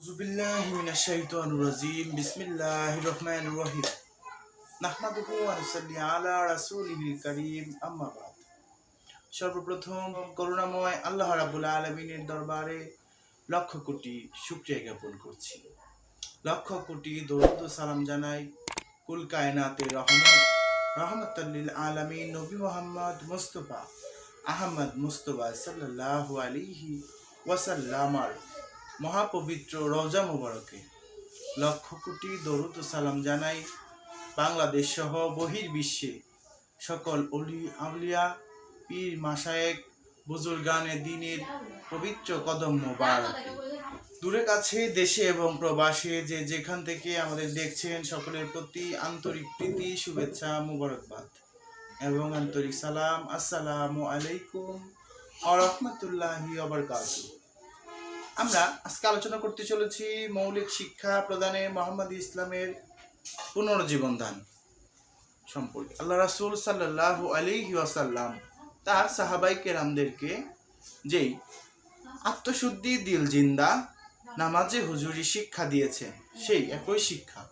আউযুবিল্লাহি মিনাশ শাইতানির রাজিম বিসমিল্লাহির রহমানির রহিম নাহমাদুহু ওয়া নুসাল্লি আলা রাসূলিল কারীম আম্মা বাদ। সর্বপ্রথম করুণাময় আল্লাহ রাব্বুল আলামিনের দরবারে লক্ষ কোটি শুকরিয়া জ্ঞাপন করছি। লক্ষ কোটি দরুদ ও সালাম জানাই কুল কায়নাতের রহমতাল লিল আলামিন নবী মুহাম্মদ মুস্তাফা আহমদ মুস্তাফা সাল্লাল্লাহু আলাইহি ওয়াসাল্লামার মহাপবিত্র রওজা মুবারকে। লক্ষ কোটি দরুদ ও সালাম জানাই বাংলাদেশ সহ বহির্বিশ্বে সকল অলি আউলিয়া পীর মাশায়েখ বুজুর্গানে দ্বীনের পবিত্র কদম মোবারকে। দূরে কাছে দেশে এবং প্রবাসে যে যেখান থেকে আমাদের দেখছেন সকলের প্রতি আন্তরিক প্রীতি শুভেচ্ছা মুবারকবাদ এবং আন্তরিক সালাম। আসসালামু আলাইকুম ওয়া রাহমাতুল্লাহি ওয়া বারাকাতুহু। আমরা আজকে আলোচনা করতে চলেছি মৌলিক শিক্ষা প্রদানে মুহাম্মদী ইসলামের পুনর্জীবন দান সম্পর্কে। আল্লাহ রাসূল সাল্লাল্লাহু আলাইহি ওয়াসাল্লাম তার সাহাবায়ে কেরামদেরকে যেই আত্মশুদ্ধি দিল জিন্দা নামাজে হুজুরি শিক্ষা দিয়েছেন, সেই একই শিক্ষা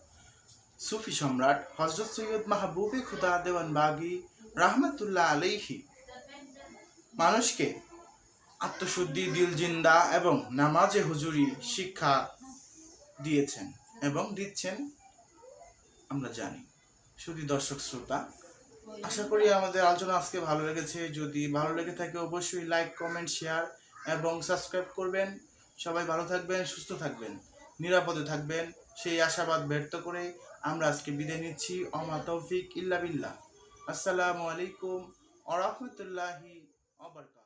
সুফি সম্রাট হযরত সৈয়দ মাহবুবে খুদা দেওয়ান বাগী রাহমাতুল্লাহ আলাইহি মানুষকে আত্মশুদ্ধি দিল জিন্দা এবং নামাজে হুজুরি শিক্ষা দিয়েছেন এবং দিচ্ছেন আমরা জানি। শুধু দর্শক শ্রোতা, আশা করি আমাদের আলোচনা আজকে ভালো লেগেছে। যদি ভালো লেগে থাকে অবশ্যই লাইক, কমেন্ট, শেয়ার এবং সাবস্ক্রাইব করবেন। সবাই ভালো থাকবেন, সুস্থ থাকবেন, নিরাপদে থাকবেন, সেই আশাবাদ ব্যর্থ করে আমরা আজকে বিদায় নিচ্ছি। ওমা তৌফিক ইল্লা বিল্লাহ। আসসালামু আলাইকুম ওয়া রাহমাতুল্লাহি ওয়া বারাকাতুহু।